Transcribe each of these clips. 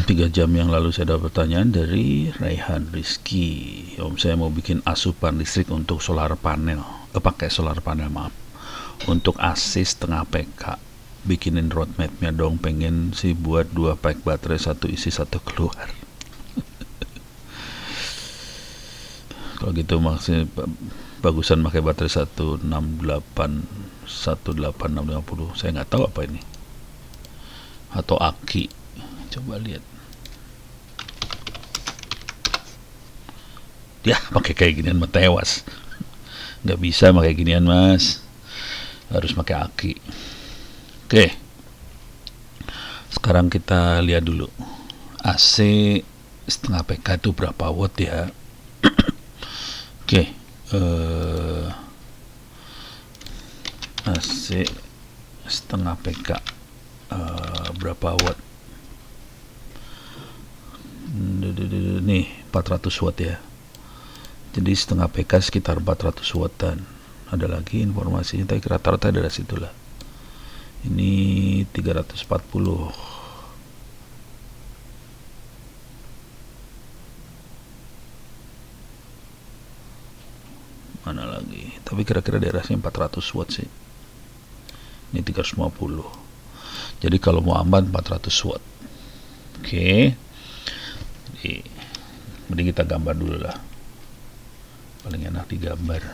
3 jam yang lalu saya dapat pertanyaan dari Raihan Rizky. Om, saya mau bikin asupan listrik untuk solar panel, pakai solar panel maaf, untuk AC setengah PK. Bikinin roadmapnya dong, pengen sih buat 2 pack baterai, 1 isi 1 keluar. Kalau gitu maksudnya bagusan pakai baterai 168 saya nggak tahu apa ini, atau aki. Coba lihat. Ya, pakai kayak ginian mah tewas. Nggak bisa pakai ginian, Mas. Harus pakai aki. Oke. Sekarang kita lihat dulu. AC setengah PK itu berapa watt ya? Oke. AC setengah PK berapa watt? Nih 400 watt ya, jadi setengah PK sekitar 400 wattan. Ada lagi informasinya, tapi rata-rata dari situlah. Ini 340, mana lagi, tapi kira-kira daerahnya 400 watt sih. Ini 350, jadi kalau mau aman 400 watt. Oke. Mending kita gambar dulu lah, paling enak digambar.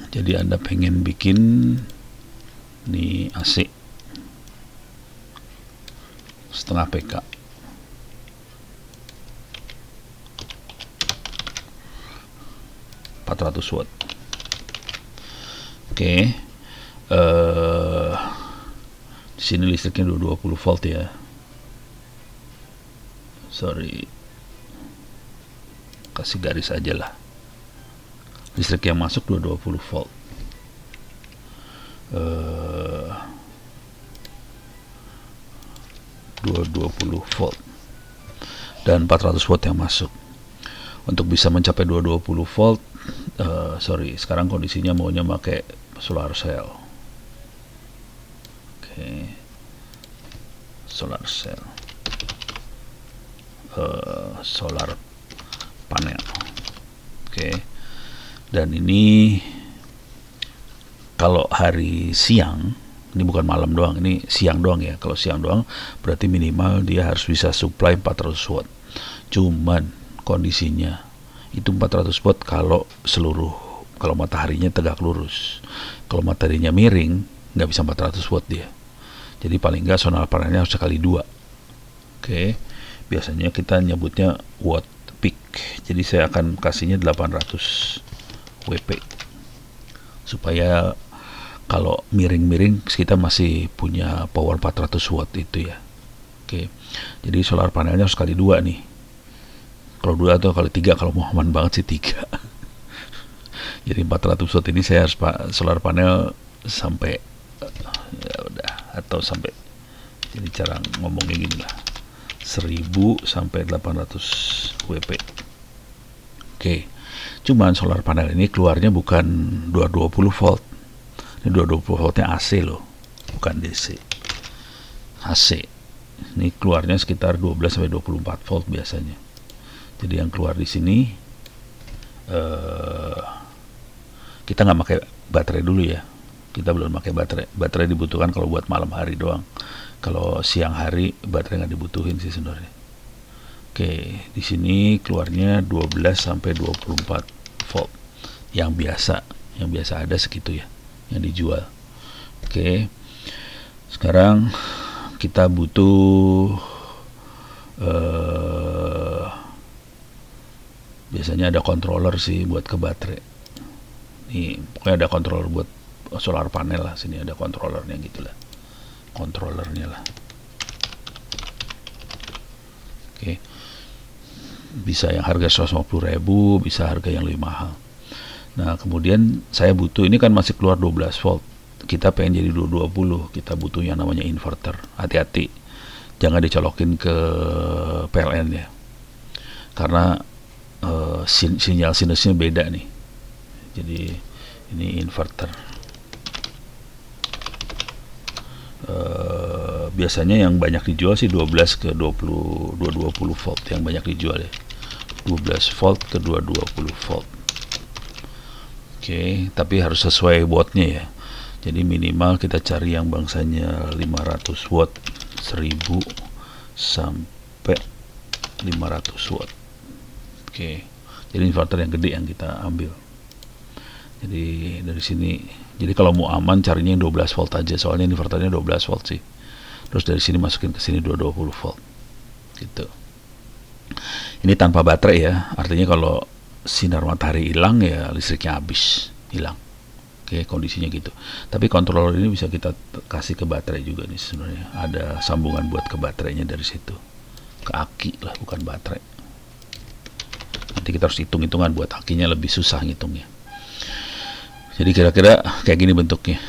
Jadi Anda pengen bikin nih AC setengah PK, watt. Oke. Di sini listriknya 220 volt ya. Sorry, kasih garis aja lah. Listrik yang masuk 220 volt. 220 volt dan 400 watt yang masuk. Untuk bisa mencapai 220 volt, sekarang kondisinya maunya pakai solar cell. Oke. Solar cell, solar panel. Oke. Dan ini kalau hari siang, ini bukan malam doang, ini siang doang ya. Kalau siang doang berarti minimal dia harus bisa supply 400 watt. Cuman kondisinya itu 400 watt kalau mataharinya tegak lurus. Kalau mataharinya miring nggak bisa 400 watt dia. Jadi paling nggak solar panelnya harus sekali 2. Oke. Biasanya kita nyebutnya watt peak. Jadi saya akan kasihnya 800 WP supaya kalau miring-miring kita masih punya power 400 watt itu ya. Oke. Jadi solar panelnya harus kali 2 nih. Kalau 2 atau kali 3, kalau mau aman banget sih 3. Jadi 400 watt ini saya harus solar panel sampai ya udah, atau sampai, jadi cara ngomongnya gini lah, 1000 sampai 800 WP. Oke. Cuman solar panel ini keluarnya bukan 220 volt. Ini 220 voltnya AC loh, bukan DC. AC. Ini keluarnya sekitar 12 sampai 24 volt biasanya. Jadi yang keluar di sini kita nggak pakai baterai dulu ya. Kita belum pakai baterai. Baterai dibutuhkan kalau buat malam hari doang. Kalau siang hari baterai nggak dibutuhin sih sebenarnya. Oke, di sini keluarnya 12 sampai 24 volt. Yang biasa ada segitu ya, yang dijual. Oke. Sekarang kita butuh biasanya ada controller sih buat ke baterai. Nih, pokoknya ada controller buat solar panel lah. Sini ada controllernya gitu lah. Controllernya lah. Oke. Bisa yang harga 150.000, bisa harga yang lebih mahal. Nah, kemudian saya butuh, ini kan masih keluar 12 volt. Kita pengen jadi 220, kita butuh yang namanya inverter. Hati-hati, jangan dicolokin ke PLN ya. Karena sinyal sinusnya beda nih. Jadi ini inverter. Biasanya yang banyak dijual sih 12 ke 20 220 volt yang banyak dijual ya, 12 volt ke 220 volt. Oke, tapi harus sesuai wattnya ya. Jadi minimal kita cari yang bangsanya 500 watt, 1000 sampai 500 watt. Oke, jadi inverter yang gede yang kita ambil. Jadi dari sini, jadi kalau mau aman carinya yang 12 volt aja, soalnya inverternya 12 volt sih. Terus dari sini masukin ke sini 220 volt gitu. Ini tanpa baterai ya, artinya kalau sinar matahari hilang ya listriknya habis, hilang. Oke, kondisinya gitu. Tapi controller ini bisa kita kasih ke baterai juga nih sebenarnya. Ada sambungan buat ke baterainya dari situ. Ke aki lah, bukan baterai. Nanti kita harus hitung-hitungan buat akinya, lebih susah ngitungnya. Jadi kira-kira kayak gini bentuknya.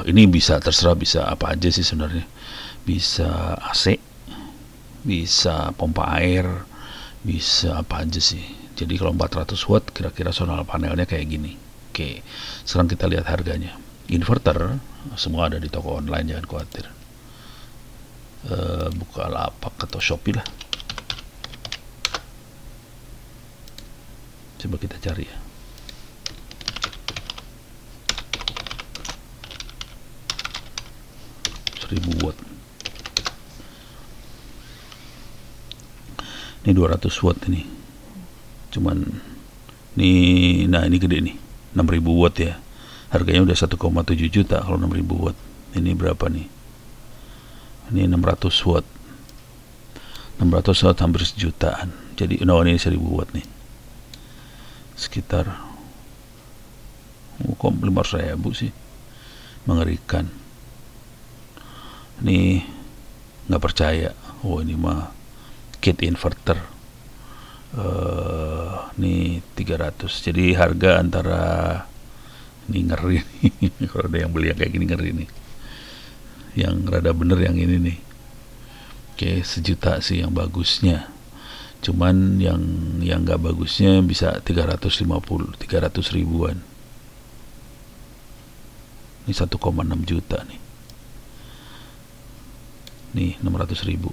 Ini bisa terserah, bisa apa aja sih sebenarnya. Bisa AC, bisa pompa air, bisa apa aja sih. Jadi kalau 400 watt kira-kira solar panelnya kayak gini. Oke, sekarang kita lihat harganya. Inverter semua ada di toko online, jangan khawatir. Bukalapak atau Shopee lah. Coba kita cari ya. Watt. Ini 200 watt ini. Cuman ini, nah ini gede nih, 6000 watt ya. Harganya udah 1,7 juta kalau 6000 watt. Ini berapa nih? Ini 600 watt. 600 watt hampir sejutaan. Jadi ini 1000 watt nih. Sekitar kok 500.000 sih. Mengerikan. Ini nggak percaya. Oh ini mah kit inverter. Ini 300. Jadi harga antara, ini ngeri nih. Kalau ada yang beli yang kayak gini ngeri nih. Yang rada bener yang ini nih. Oke, 1 juta sih yang bagusnya. Cuman yang nggak bagusnya bisa 300 ribuan. Ini 1,6 juta nih. Nih 600.000.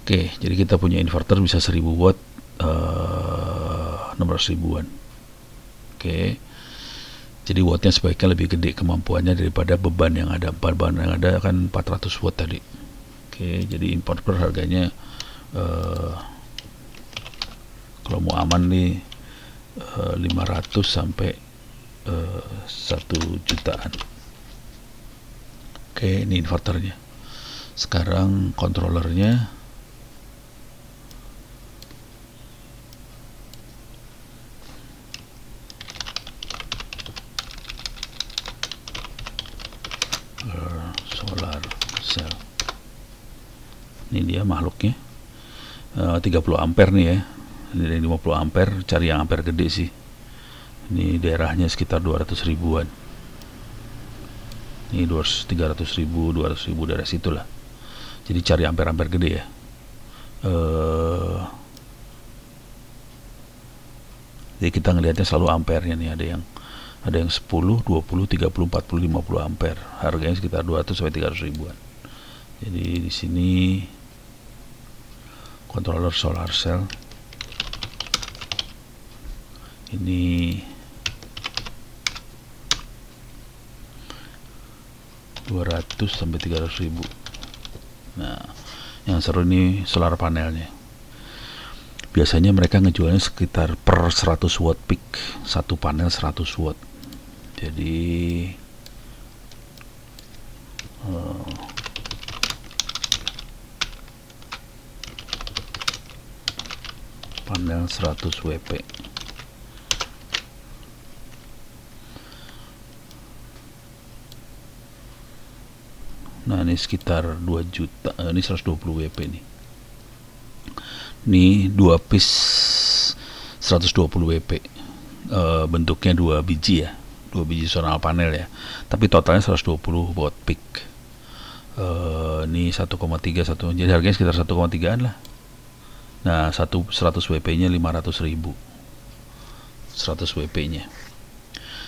Oke, jadi kita punya inverter bisa 1000 watt, 600 ribuan. Oke, jadi wattnya sebaiknya lebih gede kemampuannya daripada beban yang ada. Beban yang ada kan 400 watt tadi. Oke, jadi inverter harganya kalau mau aman nih 500 sampai 1 jutaan. Oke, ini inverternya. Sekarang kontrolernya. Solar cell. Ini dia makhluknya. 30 ampere nih ya. Ini 50 ampere, cari yang ampere gede sih. Ini daerahnya sekitar 200 ribuan. Ini 300 ribu, 200 ribu daerah situ lah. Jadi cari ampere-ampere gede ya. Jadi kita ngelihatnya selalu ampernya nih, ada yang 10, 20, 30, 40, 50 ampere. Harganya sekitar 200 sampai 300 ribuan. Jadi di sini controller solar cell. Ini $200 sampai 300 ribu. Nah, yang seru ini solar panelnya. Biasanya mereka ngejualnya sekitar per 100 watt peak, satu panel 100 watt. Jadi panel 100 WP. Nah ini sekitar 2 juta. Ini 120 WP nih. Ini 2 piece 120 WP. Bentuknya 2 biji ya, 2 biji solar panel ya. Tapi totalnya 120 watt peak. Ini 1,3 jadi harganya sekitar 1,3an lah. Nah 100 WP nya 500 ribu, 100 WP nya.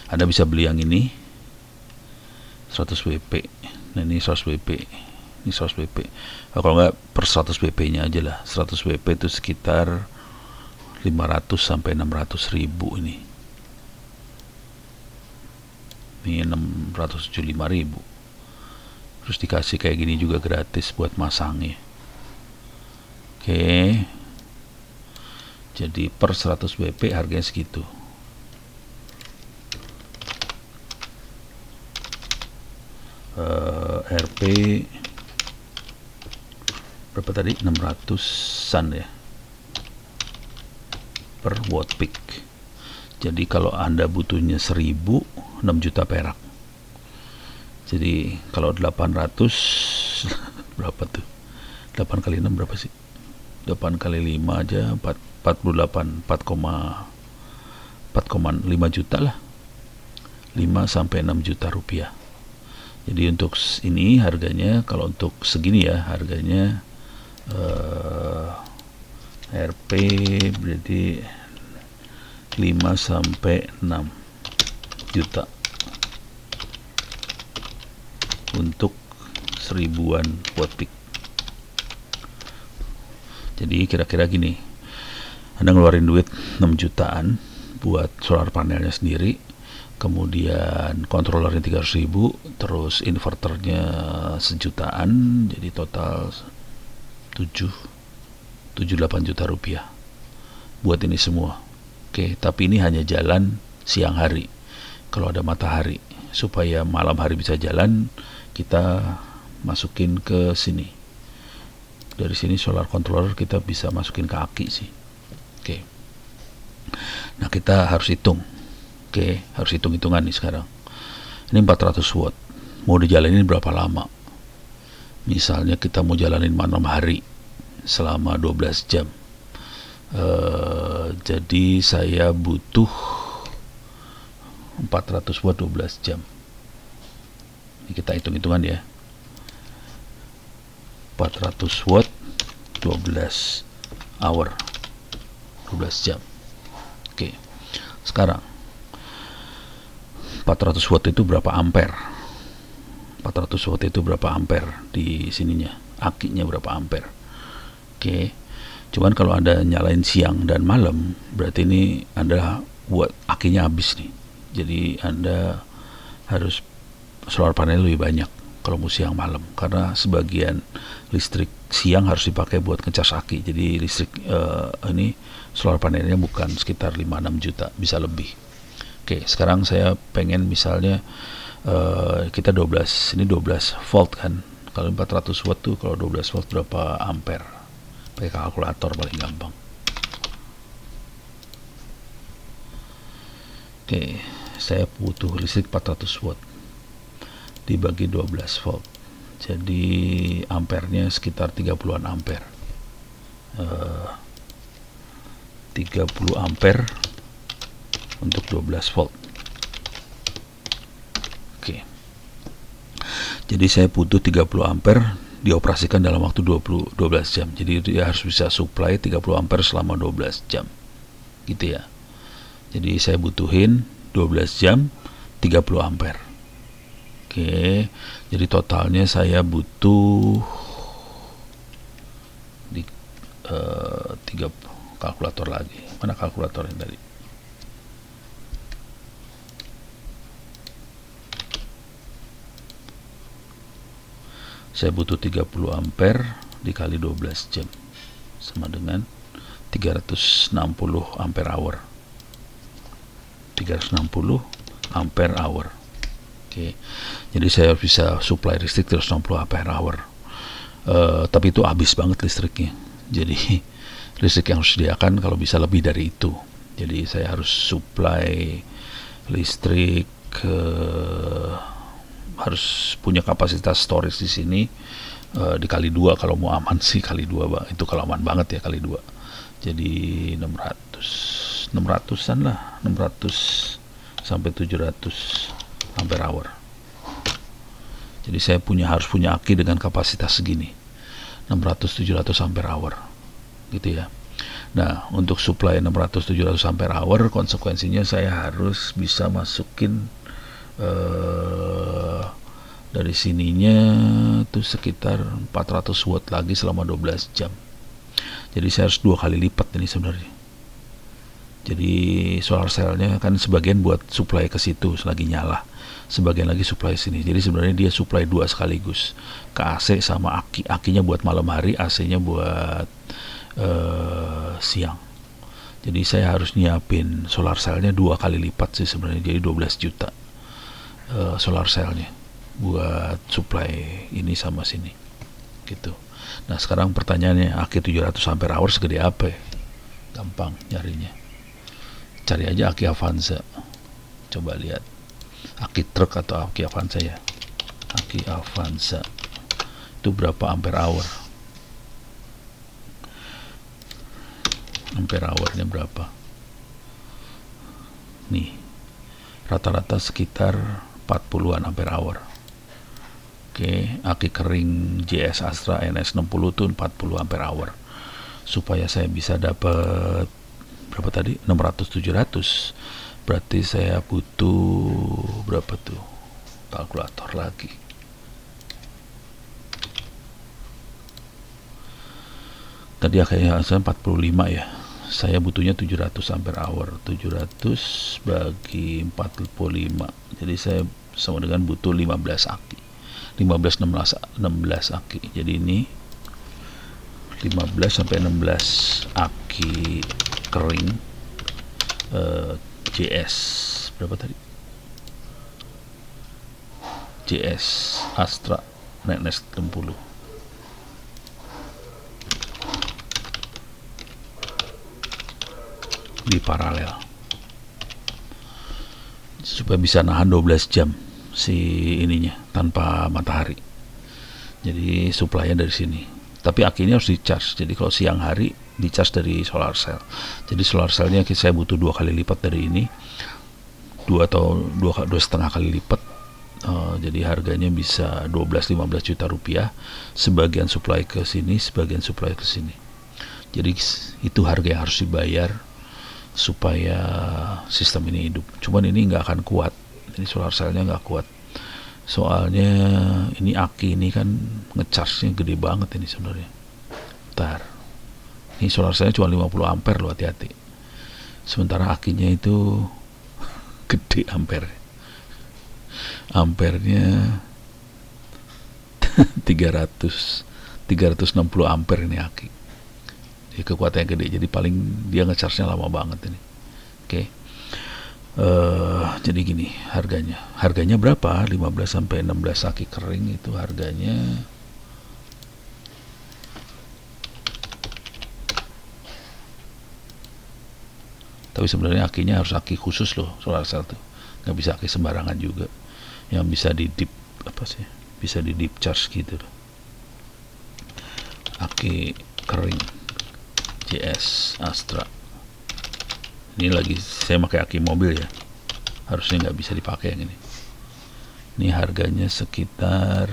Anda bisa beli yang ini 100 WP. Nah ini 100 WP, ini 100 WP. Nah, kalau nggak per 100 WP nya aja lah. 100 WP itu sekitar 500 sampai 600 ribu ini. Ini 675 ribu. Terus dikasih kayak gini juga gratis buat masangnya. Oke. Jadi per 100 WP harganya segitu. RP berapa tadi? 600-an ya per watt peak. Jadi kalau Anda butuhnya 1000, 6 juta perak. Jadi kalau 800 berapa tuh? 8 kali 6 berapa sih? 8 kali 5 aja 48, 4,5 juta lah. 5 sampai 6 juta rupiah. Jadi untuk ini harganya, kalau untuk segini ya harganya RP berarti 5 sampai 6 juta untuk 1000-an watt peak. Jadi kira-kira gini, Anda ngeluarin duit 6 jutaan buat solar panelnya sendiri, kemudian kontrolernya 300.000, terus inverternya sejutaan, jadi total 7-8 juta rupiah buat ini semua. Oke, tapi ini hanya jalan siang hari kalau ada matahari. Supaya malam hari bisa jalan, kita masukin ke sini. Dari sini solar controller kita bisa masukin ke aki sih. Oke. Nah, kita harus hitung. Oke, harus hitung-hitungan nih sekarang. Ini 400 watt. Mau dijalanin berapa lama? Misalnya kita mau jalanin malam hari selama 12 jam. Jadi saya butuh 400 watt 12 jam. Ini kita hitung-hitungan ya. 400 watt 12 hour, 12 jam. Oke. Sekarang 400 watt itu berapa ampere? 400 watt itu berapa ampere di sininya? Akinya berapa ampere? Oke. Cuman kalau Anda nyalain siang dan malam, berarti ini Anda buat akinya habis nih. Jadi Anda harus solar panel lebih banyak kalau mau siang malam, karena sebagian listrik siang harus dipakai buat ngecas aki. Jadi listrik ini solar panelnya bukan sekitar 5-6 juta, bisa lebih. Oke, sekarang saya pengen misalnya kita 12, ini 12 volt kan. Kalau 400 watt tuh kalau 12 volt berapa ampere? Pakai kalkulator paling gampang. Oke, saya butuh listrik 400 watt dibagi 12 volt. Jadi ampernya sekitar 30-an ampere. 30 ampere untuk 12 volt. Oke. Jadi saya butuh 30 ampere dioperasikan dalam waktu 12 jam. Jadi dia harus bisa supply 30 ampere selama 12 jam. Gitu ya. Jadi saya butuhin 12 jam 30 ampere. Oke. Jadi totalnya saya butuh di 3 kalkulator lagi. Mana kalkulator yang tadi? Saya butuh 30 ampere dikali 12 jam sama dengan 360 ampere hour. 360 ampere hour. Oke. Jadi saya bisa supply listrik 360 ampere hour. Tapi itu habis banget listriknya. Jadi listrik yang harus disediakan kalau bisa lebih dari itu. Jadi saya harus supply listrik harus punya kapasitas storage di sini dikali 2 kalau mau aman sih, kali 2 Bang. Itu kalau aman banget ya kali 2. Jadi 600-an lah, 600 sampai 700 ampere hour. Jadi saya harus punya aki dengan kapasitas segini, 600-700 ampere hour gitu ya. Nah, untuk supply 600-700 ampere hour, konsekuensinya saya harus bisa masukin Dari sininya tuh sekitar 400 watt lagi selama 12 jam. Jadi saya harus 2 kali lipat ini sebenarnya. Jadi solar cell-nya kan sebagian buat supply ke situ selagi nyala, sebagian lagi supply sini. Jadi sebenarnya dia supply 2 sekaligus, ke AC sama aki. Akinya buat malam hari, AC-nya buat siang. Jadi saya harus nyiapin solar cell-nya 2 kali lipat sih sebenarnya. Jadi 12 juta solar cell-nya buat supply ini sama sini gitu. Nah sekarang pertanyaannya, aki 700 ampere hour segede apa ya? Gampang nyarinya, cari aja aki Avanza. Coba lihat aki truk atau aki Avanza ya. Aki Avanza itu berapa ampere hour? Ampere hournya berapa? Nih, rata-rata sekitar 40-an ampere hour. Oke, aki kering JS Astra NS60 tuh 40 ampere hour. Supaya saya bisa dapat berapa tadi? 600 700. Berarti saya butuh berapa tuh? Kalkulator lagi. Tadi kayaknya 45 ya. Saya butuhnya 700 ampere hour. 700 bagi 45. Jadi saya sama dengan butuh 15 aki. 16 aki. Jadi ini 15 sampai 16 aki kering JS berapa tadi? JS Astra NS60 di paralel supaya bisa nahan 12 jam si ininya tanpa matahari. Jadi supply-nya dari sini. Tapi akinya harus di-charge. Jadi kalau siang hari di-charge dari solar cell. Jadi solar cell-nya saya butuh 2 kali lipat dari ini. 2 atau 2,5 kali lipat. Jadi harganya bisa 12-15 juta rupiah. Sebagian supply ke sini, sebagian supply ke sini. Jadi itu harga yang harus dibayar supaya sistem ini hidup. Cuman ini nggak akan kuat. Ini solar cell-nya nggak kuat. Soalnya ini aki ini kan ngecharge-nya gede banget ini sebenarnya. Bentar. Ini solar cell-nya cuma 50 ampere loh, hati-hati. Sementara akinya itu gede ampere. Ampernya 360 ampere ini aki. Jadi kekuatannya gede. Jadi paling dia ngecharge-nya lama banget ini. Oke. Jadi gini harganya berapa? 15 sampai 16 aki kering itu harganya tapi sebenarnya akinya harus aki khusus loh, solar cell tuh nggak bisa aki sembarangan juga, yang bisa di deep bisa di deep charge gitu loh. Aki kering JS Astra ini lagi saya pakai aki mobil ya, harusnya nggak bisa dipakai yang ini. Ini harganya sekitar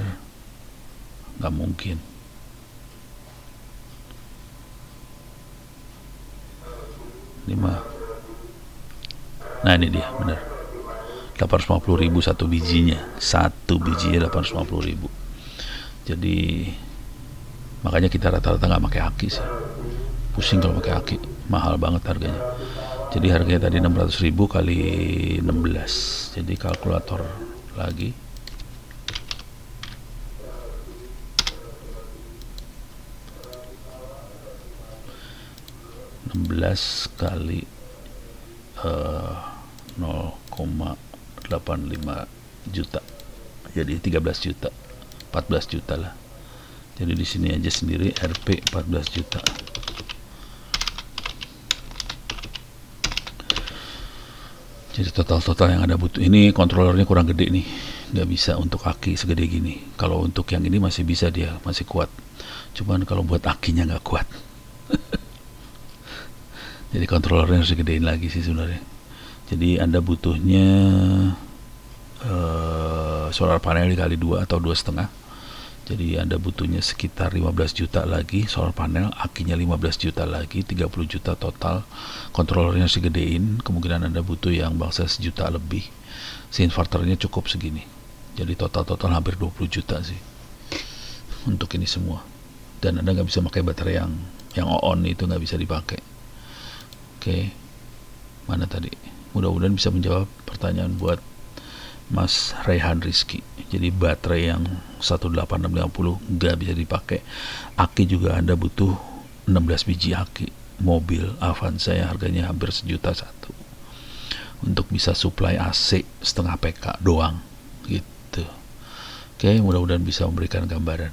nggak mungkin 5. Nah ini dia benar 850.000 satu bijinya 850.000. Jadi makanya kita rata-rata nggak pakai aki sih, pusing kalau pakai aki, mahal banget harganya. Jadi harganya tadi 600.000 kali 16. Jadi kalkulator lagi. kali 0,85 juta. Jadi 13 juta. 14 juta lah. Jadi di sini aja sendiri Rp 14 juta. Jadi total yang ada butuh ini, kontrolernya kurang gede nih, nggak bisa untuk aki segede gini. Kalau untuk yang ini masih bisa, dia masih kuat. Cuman kalau buat akinya nggak kuat. Jadi kontrolernya harus digedein lagi sih sebenarnya. Jadi Anda butuhnya solar panel dikali 2 atau 2,5. Jadi Anda butuhnya sekitar 15 juta lagi solar panel, akinya 15 juta lagi, 30 juta total. Kontrolernya harus digedein, kemungkinan Anda butuh yang bangsa 1 juta lebih. Si inverternya cukup segini. Jadi total hampir 20 juta sih untuk ini semua. Dan Anda nggak bisa pakai baterai yang on itu, nggak bisa dipakai. Oke, mana tadi? Mudah-mudahan bisa menjawab pertanyaan buat Mas Rehan Rizky. Jadi baterai yang 18650 nggak bisa dipakai. Aki juga Anda butuh 16 biji aki. Mobil Avanza yang harganya hampir 1,1 juta untuk bisa supply AC setengah PK doang gitu. Oke, mudah-mudahan bisa memberikan gambaran.